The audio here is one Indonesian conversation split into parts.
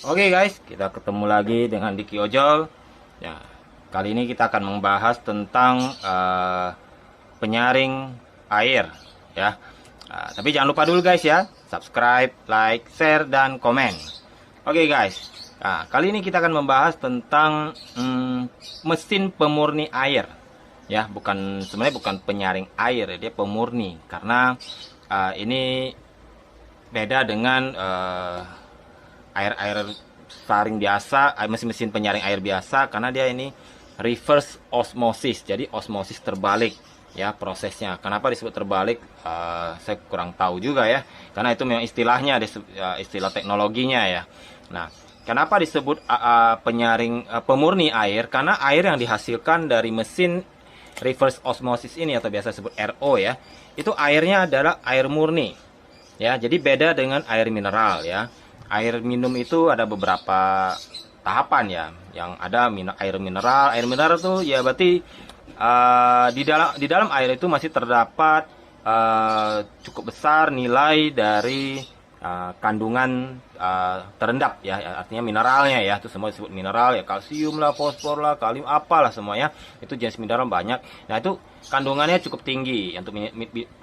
Oke guys, kita ketemu lagi dengan Diki Ojol. Ya, kali ini kita akan membahas tentang penyaring air, ya. Tapi jangan lupa dulu guys ya, subscribe, like, share, dan komen. Oke guys, kali ini kita akan membahas tentang mesin pemurni air. Ya, sebenarnya bukan penyaring air, dia pemurni karena ini beda dengan air saring biasa, mesin-mesin penyaring air biasa, karena dia ini reverse osmosis, jadi osmosis terbalik ya prosesnya. Kenapa disebut terbalik? Saya kurang tahu juga ya, karena itu memang istilahnya, istilah teknologinya ya. Nah, kenapa disebut penyaring pemurni air? Karena air yang dihasilkan dari mesin reverse osmosis ini, atau biasa disebut RO ya, itu airnya adalah air murni ya. Jadi beda dengan air mineral ya. Air minum itu ada beberapa tahapan ya. Yang ada air mineral. Air mineral itu ya berarti di dalam air itu masih terdapat cukup besar nilai dari kandungan terendap ya, artinya mineralnya ya, itu semua disebut mineral ya, kalsium lah, fosfor lah, kalium apalah semuanya, itu jenis mineral banyak. Nah, itu kandungannya cukup tinggi untuk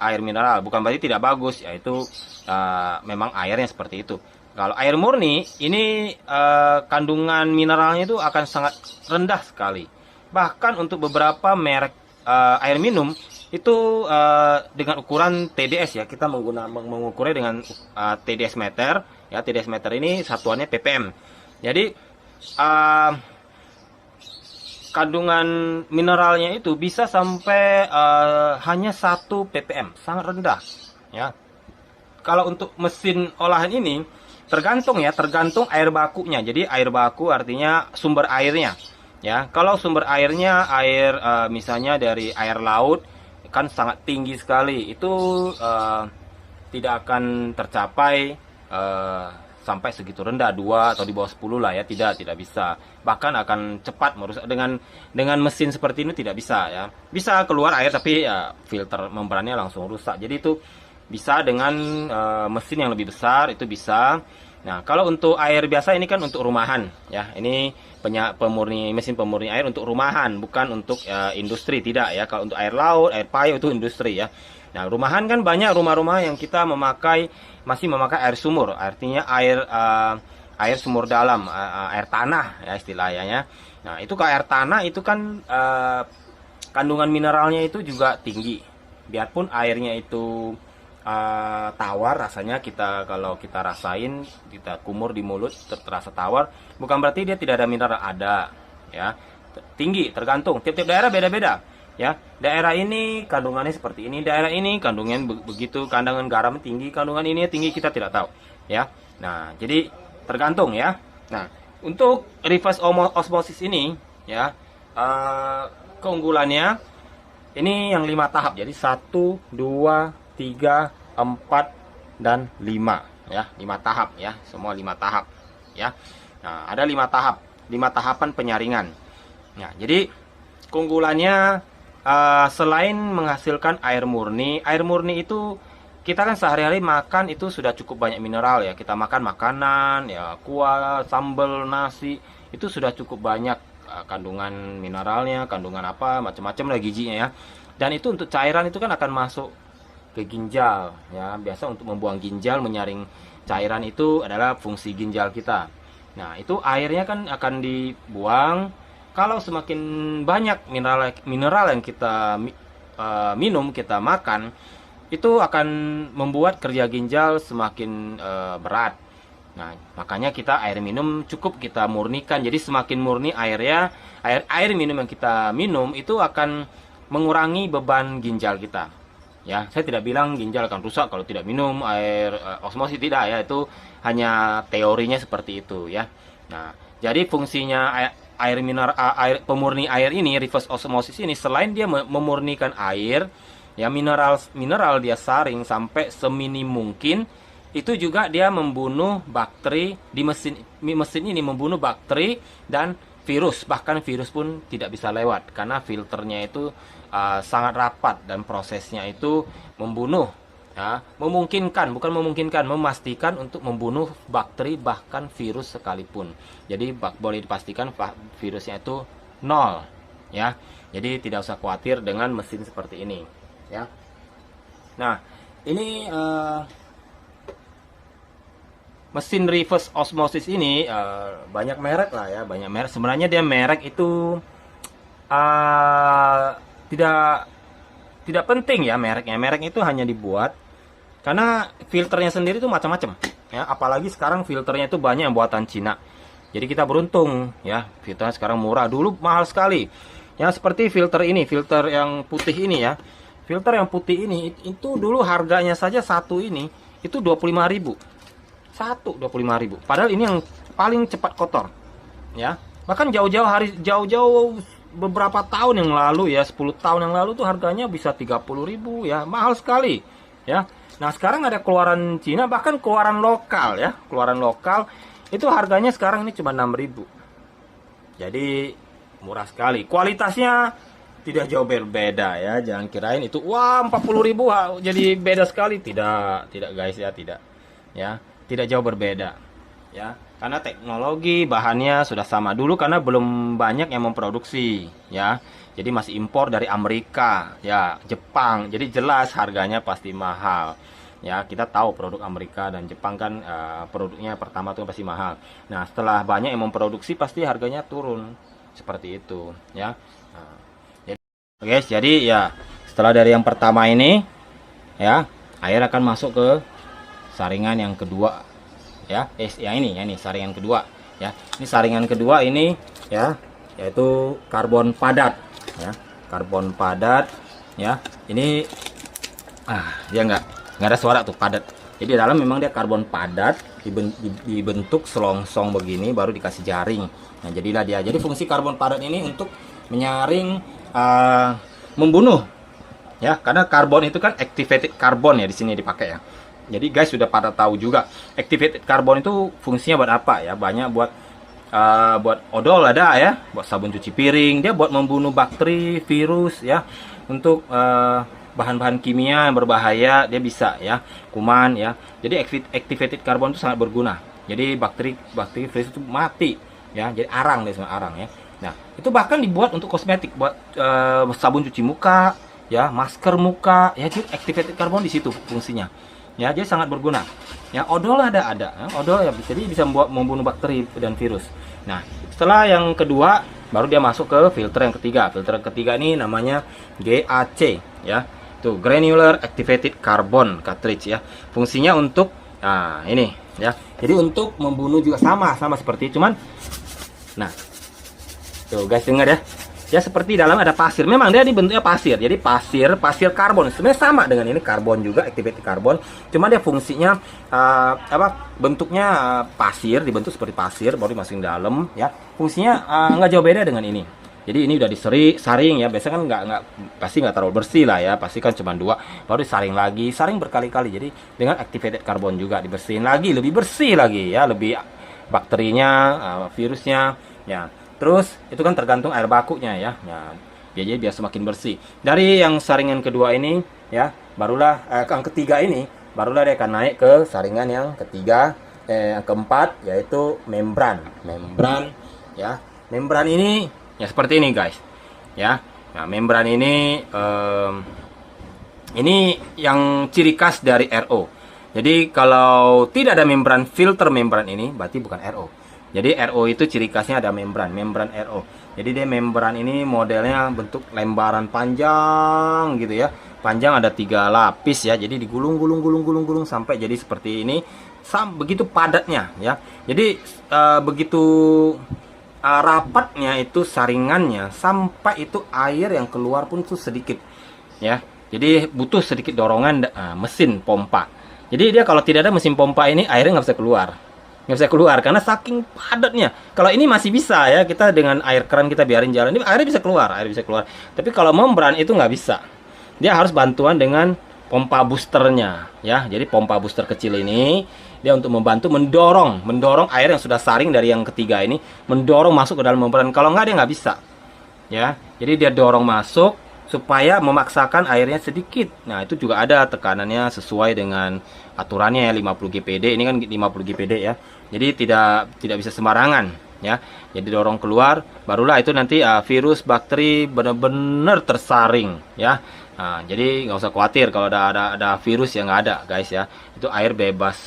air mineral, bukan berarti tidak bagus ya, itu memang airnya seperti itu. Kalau air murni ini kandungan mineralnya itu akan sangat rendah sekali. Bahkan untuk beberapa merek air minum itu dengan ukuran TDS ya, kita mengukurnya dengan TDS meter ya. TDS meter ini satuannya ppm. Jadi kandungan mineralnya itu bisa sampai hanya 1 ppm, sangat rendah ya. Kalau untuk mesin olahan ini tergantung air bakunya. Jadi air baku artinya sumber airnya ya. Kalau sumber airnya misalnya dari air laut kan sangat tinggi sekali, itu tidak akan tercapai sampai segitu rendah, 2 atau di bawah 10 lah ya, tidak bisa. Bahkan akan cepat merusak. Dengan mesin seperti ini tidak bisa ya. Bisa keluar air tapi ya filter membrannya langsung rusak. Jadi itu bisa dengan mesin yang lebih besar, itu bisa. Nah, kalau untuk air biasa ini kan untuk rumahan ya. Ini mesin pemurni air untuk rumahan, bukan untuk industri, tidak ya. Kalau untuk air laut, air payau itu industri ya. Nah, rumahan kan banyak rumah-rumah yang kita masih memakai air sumur, artinya air sumur dalam, air tanah ya istilahnya. Nah, itu kalau air tanah itu kan kandungan mineralnya itu juga tinggi. Biarpun airnya itu tawar rasanya, kalau kita rasain, kita kumur di mulut terasa tawar, bukan berarti dia tidak ada mineral, ada ya. Tinggi, tergantung tiap-tiap daerah beda-beda ya. Daerah ini kandungannya seperti ini, daerah ini kandungan begitu, kandungan garam tinggi, kandungan ini tinggi, kita tidak tahu ya. Nah, jadi tergantung ya. Nah, untuk reverse osmosis ini ya, keunggulannya ini yang 5 tahap. Jadi 1, 2, 3, 4, dan 5 ya. 5 tahap ya, semua 5 tahap ya. Nah, ada 5 tahap, 5 tahapan penyaringan. Nah, jadi keunggulannya selain menghasilkan air murni itu kita kan sehari-hari makan itu sudah cukup banyak mineral ya. Kita makan makanan ya, kuah, sambal, nasi, itu sudah cukup banyak kandungan mineralnya, kandungan apa macam-macam lah gizinya ya. Dan itu untuk cairan itu kan akan masuk ke ginjal ya. Biasa untuk membuang ginjal, menyaring cairan itu adalah fungsi ginjal kita. Nah, itu airnya kan akan dibuang. Kalau semakin banyak mineral yang kita minum, kita makan, itu akan membuat kerja ginjal semakin berat. Nah, makanya kita air minum cukup kita murnikan. Jadi semakin murni airnya, air minum yang kita minum itu akan mengurangi beban ginjal kita. Ya, saya tidak bilang ginjal akan rusak kalau tidak minum air osmosis, tidak ya, itu hanya teorinya seperti itu ya. Nah, jadi fungsinya air pemurni air ini, reverse osmosis ini, selain dia memurnikan air ya, mineral dia saring sampai seminim mungkin, itu juga dia membunuh bakteri di mesin ini, membunuh bakteri dan virus. Bahkan virus pun tidak bisa lewat karena filternya itu sangat rapat dan prosesnya itu membunuh ya, memungkinkan, bukan memungkinkan, memastikan untuk membunuh bakteri bahkan virus sekalipun. Jadi boleh dipastikan virusnya itu nol, ya. Jadi tidak usah khawatir dengan mesin seperti ini, ya. Nah, ini mesin reverse osmosis ini banyak merek lah ya, banyak merek. Sebenarnya dia merek itu tidak penting ya mereknya. Merek itu hanya dibuat karena filternya sendiri itu macam-macam ya, apalagi sekarang filternya itu banyak yang buatan Cina. Jadi kita beruntung ya, filternya sekarang murah, dulu mahal sekali. Ya seperti filter ini, filter yang putih ini ya. Filter yang putih ini itu dulu harganya saja satu ini itu 25.000. Satu 25.000. Padahal ini yang paling cepat kotor. Ya. Bahkan jauh-jauh beberapa tahun yang lalu ya, 10 tahun yang lalu tuh harganya bisa 30.000 ya, mahal sekali ya. Nah, sekarang ada keluaran Cina, bahkan keluaran lokal ya, keluaran lokal itu harganya sekarang ini cuma 6.000. Jadi murah sekali. Kualitasnya tidak jauh berbeda ya. Jangan kirain itu wah 40.000 jadi beda sekali. Tidak guys ya, tidak. Ya, tidak jauh berbeda. Ya, karena teknologi bahannya sudah sama dulu karena belum banyak yang memproduksi ya. Jadi masih impor dari Amerika, ya, Jepang. Jadi jelas harganya pasti mahal. Ya, kita tahu produk Amerika dan Jepang kan produknya pertama tuh pasti mahal. Nah, setelah banyak yang memproduksi pasti harganya turun. Seperti itu, ya. Nah, guys, jadi ya setelah dari yang pertama ini ya, air akan masuk ke saringan yang kedua ya. Yang ini saringan kedua ya. Ini saringan kedua ini ya, yaitu karbon padat ya, karbon padat ya. Ini dia nggak ada suara tuh, padat. Jadi dalam memang dia karbon padat dibentuk selongsong begini baru dikasih jaring. Nah, jadilah dia. Jadi fungsi karbon padat ini untuk menyaring, membunuh ya, karena karbon itu kan activated carbon ya, di sini dipakai ya. Jadi guys sudah pada tahu juga activated carbon itu fungsinya buat apa ya? Banyak buat odol ada ya, buat sabun cuci piring, dia buat membunuh bakteri, virus ya, untuk bahan-bahan kimia yang berbahaya dia bisa ya, kuman ya. Jadi activated carbon itu sangat berguna. Jadi bakteri virus itu mati ya, jadi arang dia, semua arang ya. Nah, itu bahkan dibuat untuk kosmetik, buat sabun cuci muka ya, masker muka ya. Jadi activated carbon di situ fungsinya. Ya, jadi sangat berguna. Ya, odol ada ya, odol ya, jadi bisa membunuh bakteri dan virus. Nah, setelah yang kedua baru dia masuk ke filter yang ketiga. Filter yang ketiga ini namanya GAC ya. Itu granular activated carbon cartridge ya. Fungsinya untuk ini ya. Jadi untuk membunuh juga sama seperti cuman tuh guys, dengar ya. Ya seperti dalam ada pasir. Memang dia dibentuknya pasir. Jadi pasir karbon. Sebenarnya sama dengan ini, karbon juga, activated carbon. Cuma dia fungsinya bentuknya pasir, dibentuk seperti pasir, baru dimasukin dalam ya. Fungsinya nggak jauh beda dengan ini. Jadi ini udah disaring ya. Biasanya kan pasti nggak terlalu bersih lah ya. Pasti kan cuma 2, baru disaring lagi, saring berkali-kali. Jadi dengan activated carbon juga dibersihin lagi, lebih bersih lagi ya, lebih bakterinya, virusnya ya. Terus itu kan tergantung air bakunya ya. Nah, jadi biar semakin bersih. Dari yang saringan kedua ini ya, barulah yang ketiga ini barulah dia akan naik ke saringan yang ketiga, yang keempat, yaitu membran ya. Membran ini ya seperti ini guys ya. Nah, membran ini yang ciri khas dari RO. Jadi kalau tidak ada membran, filter membran ini berarti bukan RO. Jadi RO itu ciri khasnya ada membran RO. Jadi dia membran ini modelnya bentuk lembaran panjang gitu ya. Panjang ada 3 lapis ya. Jadi digulung sampai jadi seperti ini. Begitu padatnya ya. Jadi begitu rapatnya itu saringannya, sampai itu air yang keluar pun tuh sedikit ya. Jadi butuh sedikit dorongan mesin pompa. Jadi dia kalau tidak ada mesin pompa ini, airnya nggak bisa keluar karena saking padatnya. Kalau ini masih bisa ya, kita dengan air keran kita biarin jalan, ini airnya bisa keluar. Tapi kalau membran itu nggak bisa. Dia harus bantuan dengan pompa boosternya ya. Jadi pompa booster kecil ini dia untuk membantu mendorong air yang sudah saring dari yang ketiga ini, mendorong masuk ke dalam membran. Kalau nggak dia nggak bisa ya. Jadi dia dorong masuk supaya memaksakan airnya sedikit. Nah, itu juga ada tekanannya sesuai dengan aturannya ya, 50 GPD. Ini kan 50 GPD ya. Jadi tidak bisa sembarangan ya. Jadi dorong keluar, barulah itu nanti virus, bakteri benar-benar tersaring ya. Nah, jadi nggak usah khawatir kalau ada virus yang nggak ada guys ya. Itu air bebas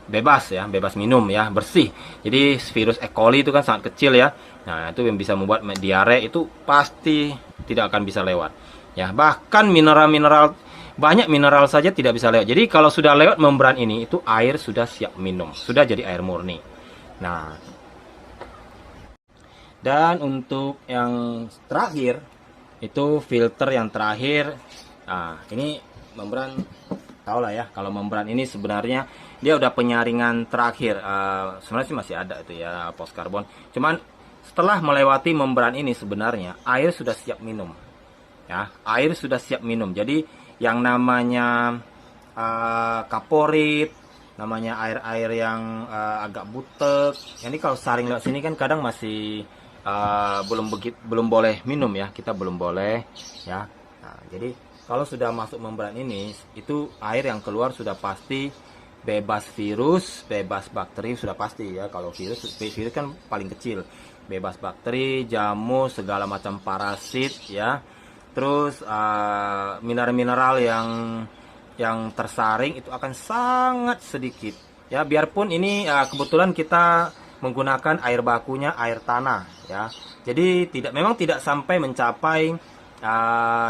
bebas ya, bebas minum ya, bersih. Jadi virus E. coli itu kan sangat kecil ya. Nah, itu yang bisa membuat diare itu pasti tidak akan bisa lewat. Ya, bahkan mineral-mineral, banyak mineral saja tidak bisa lewat. Jadi kalau sudah lewat membran ini, itu air sudah siap minum, sudah jadi air murni. Nah, dan untuk yang terakhir itu filter yang terakhir. Nah, ini membran, tahu lah ya, kalau membran ini sebenarnya dia udah penyaringan terakhir. Sebenarnya sih masih ada itu ya, post karbon. Cuman setelah melewati membran ini sebenarnya air sudah siap minum. Ya, air sudah siap minum. Jadi yang namanya kaporit, namanya air-air yang agak butek, ini kalau saring lewat sini kan kadang masih belum boleh minum ya, kita belum boleh ya. Nah, jadi kalau sudah masuk membran ini, itu air yang keluar sudah pasti bebas virus, bebas bakteri, sudah pasti ya. Kalau virus kan paling kecil, bebas bakteri, jamur, segala macam parasit ya. Terus mineral-mineral yang tersaring itu akan sangat sedikit ya. Biarpun ini kebetulan kita menggunakan air bakunya air tanah ya. Jadi memang tidak sampai mencapai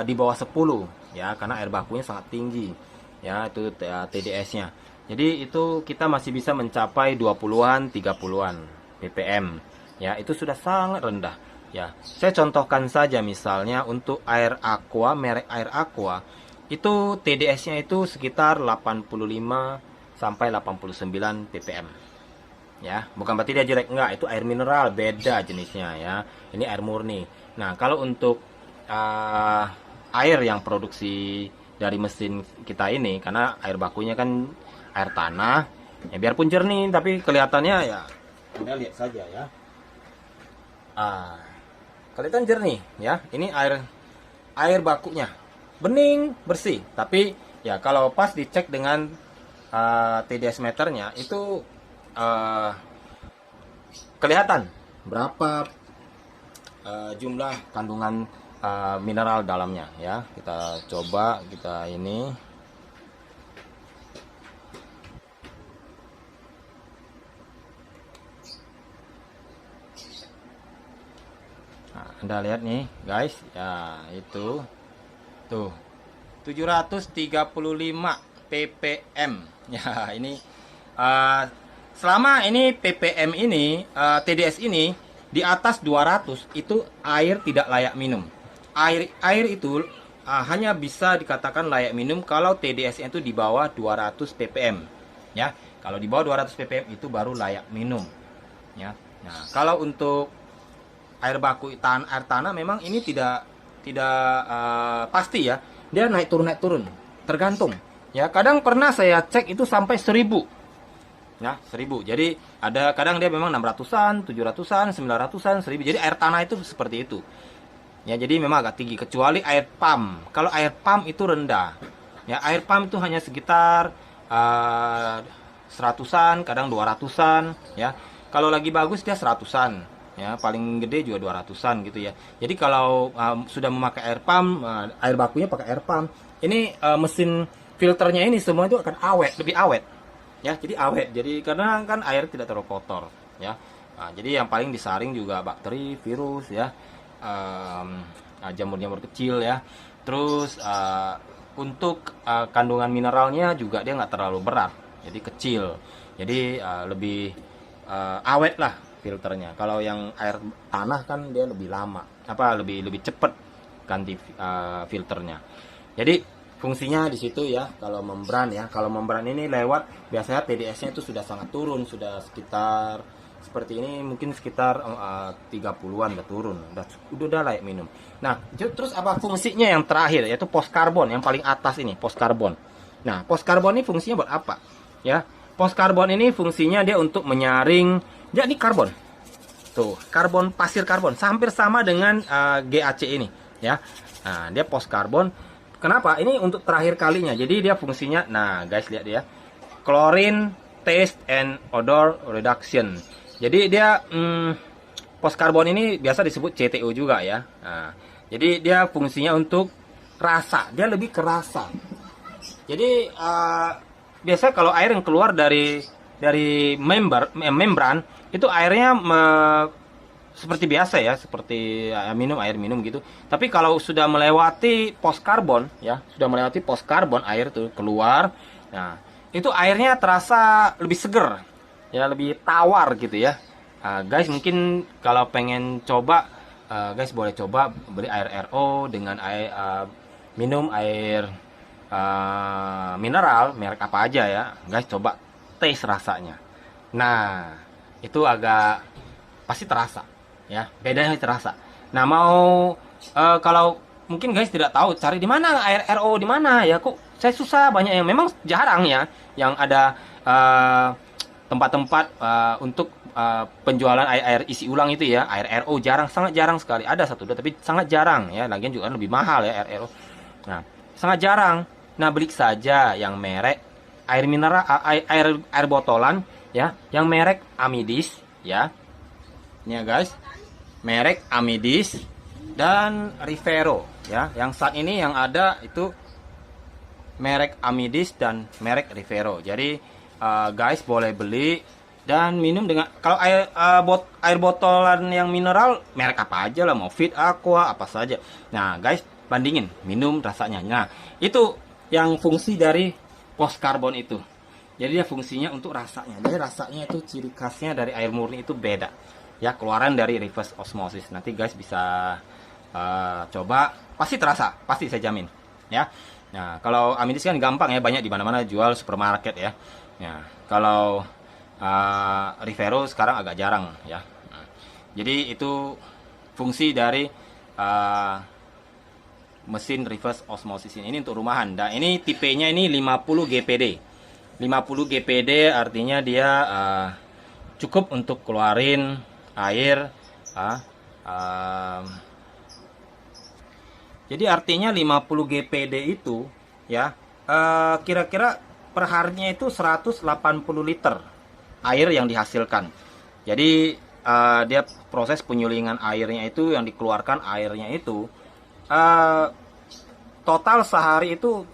di bawah 10 ya, karena air bakunya sangat tinggi ya, itu TDS-nya. Jadi itu kita masih bisa mencapai 20-an, 30-an ppm ya, itu sudah sangat rendah ya. Saya contohkan saja misalnya untuk air aqua, merek air aqua itu TDS-nya itu sekitar 85 sampai 89 ppm ya. Bukan berarti dia jelek, enggak, itu air mineral, beda jenisnya ya. Ini air murni. Nah, kalau untuk air yang produksi dari mesin kita ini, karena air bakunya kan air tanah ya, biarpun jernih tapi kelihatannya ya, Anda lihat saja ya, kelihatan jernih ya. Ini air bakunya bening, bersih. Tapi ya kalau pas dicek dengan TDS meternya itu kelihatan berapa jumlah kandungan mineral dalamnya ya. Kita coba, kita ini Anda lihat nih guys ya, itu tuh 735 ppm ya. Ini selama ini ppm ini TDS ini di atas 200 itu air tidak layak minum. Air itu hanya bisa dikatakan layak minum kalau TDS itu di bawah 200 ppm ya. Kalau di bawah 200 ppm itu baru layak minum ya. Nah, kalau untuk air baku air tanah memang ini tidak pasti ya, dia naik turun tergantung ya. Kadang pernah saya cek itu sampai 1000 ya, 1000. Jadi ada kadang dia memang 600-an, 700-an, 900-an, 1000. Jadi air tanah itu seperti itu ya. Jadi memang agak tinggi, kecuali air pump. Kalau air pump itu rendah ya, air pump itu hanya sekitar 100-an, kadang 200-an ya. Kalau lagi bagus dia 100-an ya, paling gede juga 200-an gitu ya. Jadi kalau sudah memakai air pump, air bakunya pakai air pump, ini mesin filternya ini semua itu akan lebih awet ya. Jadi awet, jadi karena kan air tidak terlalu kotor ya. Jadi yang paling disaring juga bakteri, virus ya, jamur-jamur kecil ya. Terus untuk kandungan mineralnya juga dia nggak terlalu berat, jadi kecil, jadi lebih awet lah filternya. Kalau yang air tanah kan dia lebih lama, lebih cepat ganti filternya. Jadi fungsinya di situ ya. Kalau membran ya, kalau membran ini lewat, biasanya TDS-nya itu sudah sangat turun, sudah sekitar seperti ini, mungkin sekitar 30-an udah turun, udah layak minum. Nah, terus apa fungsinya yang terakhir, yaitu post karbon yang paling atas ini, post karbon. Nah, post karbon ini fungsinya buat apa ya? Post karbon ini fungsinya dia untuk menyaring. Jadi karbon, tuh karbon, pasir karbon, hampir sama dengan GAC ini ya. Nah, dia post karbon. Kenapa? Ini untuk terakhir kalinya. Jadi dia fungsinya, nah guys lihat ya, chlorine taste and odor reduction. Jadi dia post karbon ini biasa disebut CTO juga ya. Nah, jadi dia fungsinya untuk rasa. Dia lebih ke rasa. Jadi biasa kalau air yang keluar dari membran itu airnya seperti biasa ya, seperti air minum gitu. Tapi kalau sudah melewati post karbon ya, sudah melewati post karbon, air tuh keluar. Nah, itu airnya terasa lebih seger ya, lebih tawar gitu ya. Guys, mungkin kalau pengen coba, guys boleh coba beli air RO dengan air minum air mineral merek apa aja ya, guys, coba taste rasanya. Nah, itu agak pasti terasa ya, bedanya terasa. Nah, mau kalau mungkin guys tidak tahu cari di mana air RO di mana ya, kok saya susah, banyak yang memang jarang ya yang ada tempat-tempat untuk penjualan air isi ulang itu ya, air RO jarang, sangat jarang sekali. Ada satu dua tapi sangat jarang ya, lagian juga lebih mahal ya air RO. Nah, sangat jarang. Nah, beli saja yang merek air mineral, air botolan ya, yang merek Amidis ya. Ini ya guys, merek Amidis dan Rivero ya. Yang saat ini yang ada itu merek Amidis dan merek Rivero. Jadi guys boleh beli dan minum dengan, kalau air botolan yang mineral merek apa aja lah, mau Fit, Aqua, apa saja. Nah guys, bandingin minum rasanya. Nah, itu yang fungsi dari post karbon itu. Jadi dia fungsinya untuk rasanya. Jadi rasanya itu ciri khasnya dari air murni itu beda. Ya, keluaran dari reverse osmosis. Nanti guys bisa coba, pasti terasa, pasti saya jamin. Ya. Nah, kalau Amidis kan gampang ya, banyak di mana-mana jual supermarket ya. Nah, kalau Rivero sekarang agak jarang ya. Nah, jadi itu fungsi dari mesin reverse osmosis ini untuk rumahan. Dan ini tipenya ini 50 GPD. 50 GPD artinya dia cukup untuk keluarin air. Jadi artinya 50 GPD itu ya, kira-kira per harinya itu 180 liter air yang dihasilkan. Jadi dia proses penyulingan airnya itu, yang dikeluarkan airnya itu total sehari itu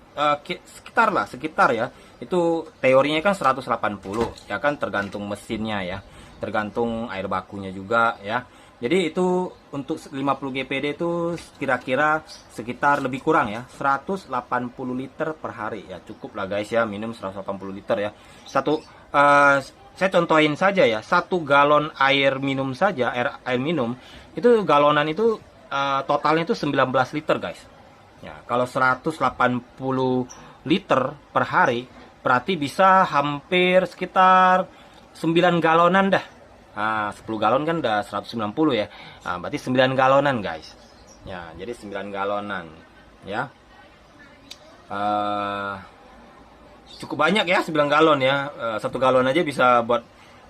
sekitar ya, itu teorinya kan 180 ya kan, tergantung mesinnya ya, tergantung air bakunya juga ya. Jadi itu untuk 50 GPD itu kira-kira sekitar lebih kurang ya 180 liter per hari ya, cukup lah guys ya minum 180 liter ya. Saya contohin saja ya, 1 galon air minum saja, air minum itu galonan itu totalnya itu 19 liter guys. Ya, kalau 180 liter per hari berarti bisa hampir sekitar 9 galonan dah. 10 galon kan udah 190 ya. Berarti 9 galonan guys. Ya, jadi 9 galonan ya. Cukup banyak ya 9 galon ya. 1 galon aja bisa buat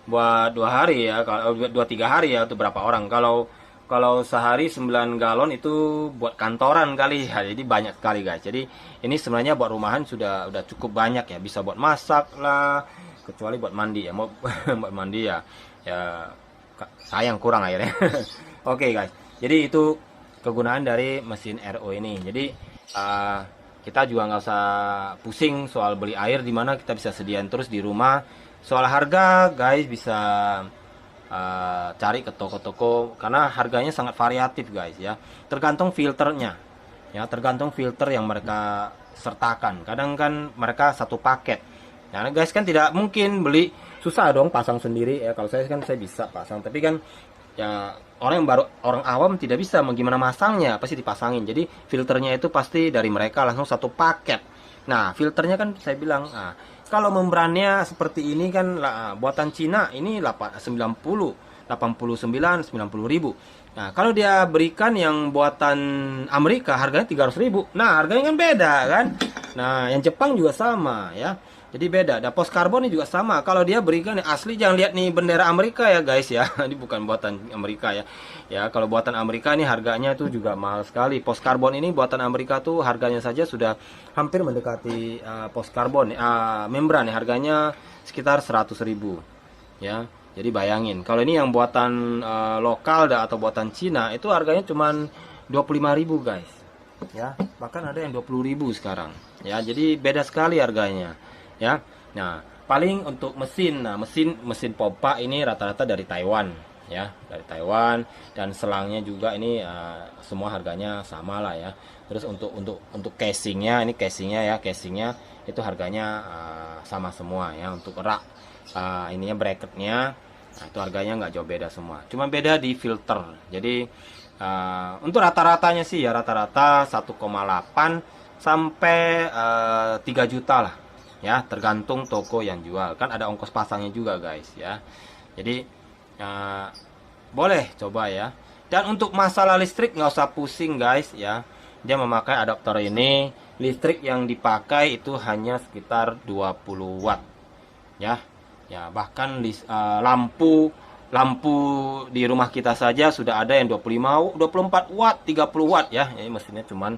2 hari ya, kalau 2-3 hari ya, untuk berapa orang. Kalau sehari 9 galon itu buat kantoran kali ya, jadi banyak sekali guys. Jadi ini sebenarnya buat rumahan sudah cukup banyak ya, bisa buat masak lah, kecuali buat mandi ya. Mau buat mandi ya sayang kurang airnya. Oke guys, jadi itu kegunaan dari mesin RO ini. Jadi kita juga nggak usah pusing soal beli air di mana, kita bisa sediain terus di rumah. Soal harga guys bisa cari ke toko-toko karena harganya sangat variatif guys ya, tergantung filternya ya, tergantung filter yang mereka sertakan. Kadang kan mereka satu paket ya guys, kan tidak mungkin beli, susah dong pasang sendiri ya. Kalau saya kan saya bisa pasang, tapi kan ya orang awam tidak bisa, gimana masangnya, pasti dipasangin. Jadi filternya itu pasti dari mereka langsung satu paket. Nah, filternya kan saya bilang, kalau membrannya seperti ini kan buatan Cina ini 89 ribu. Nah, kalau dia berikan yang buatan Amerika harganya 300 ribu. Nah, harganya kan beda kan. Nah, yang Jepang juga sama ya. Jadi beda. Dan post karbon ini juga sama. Kalau dia berikan yang asli, jangan lihat nih bendera Amerika ya guys ya. Ini bukan buatan Amerika ya. Ya kalau buatan Amerika ini harganya tuh juga mahal sekali. Post karbon ini buatan Amerika tuh harganya saja sudah hampir mendekati post karbon membran ya. Harganya sekitar 100.000 ya. Jadi bayangin. Kalau ini yang buatan lokal atau buatan Cina itu harganya cuman 25.000 guys. Ya, bahkan ada yang 20.000 sekarang. Ya, jadi beda sekali harganya. Ya, nah paling untuk mesin, mesin pompa ini rata-rata dari Taiwan, ya dari Taiwan, dan selangnya juga ini semua harganya sama lah ya. Terus untuk casingnya, ini casingnya itu harganya sama semua ya. Untuk rak ininya bracketnya, nah itu harganya nggak jauh beda semua. Cuma beda di filter. Jadi untuk rata-ratanya sih ya rata-rata 1,8 sampai 3 juta lah. Ya tergantung toko yang jual, kan ada ongkos pasangnya juga guys ya. Jadi boleh coba ya. Dan untuk masalah listrik nggak usah pusing guys ya. Dia memakai adaptor ini, listrik yang dipakai itu hanya sekitar 20 watt ya. Ya bahkan lampu di rumah kita saja sudah ada yang 25, 24 watt, 30 watt ya. Ini mesinnya cuman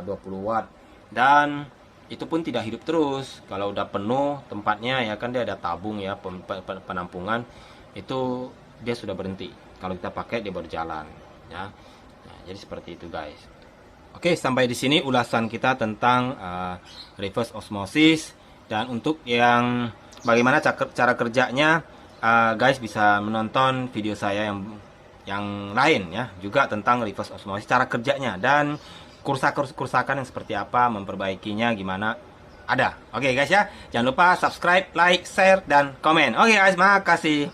20 watt. Dan itu pun tidak hidup terus. Kalau udah penuh tempatnya ya kan, dia ada tabung ya, penampungan, itu dia sudah berhenti. Kalau kita pakai dia berjalan ya. Nah, jadi seperti itu guys. Oke, sampai di sini ulasan kita tentang reverse osmosis. Dan untuk yang bagaimana cara kerjanya, guys bisa menonton video saya yang lain ya, juga tentang reverse osmosis, cara kerjanya dan kerusakan yang seperti apa, memperbaikinya gimana, ada. Oke guys ya, jangan lupa subscribe, like, share, dan komen. Oke guys, makasih.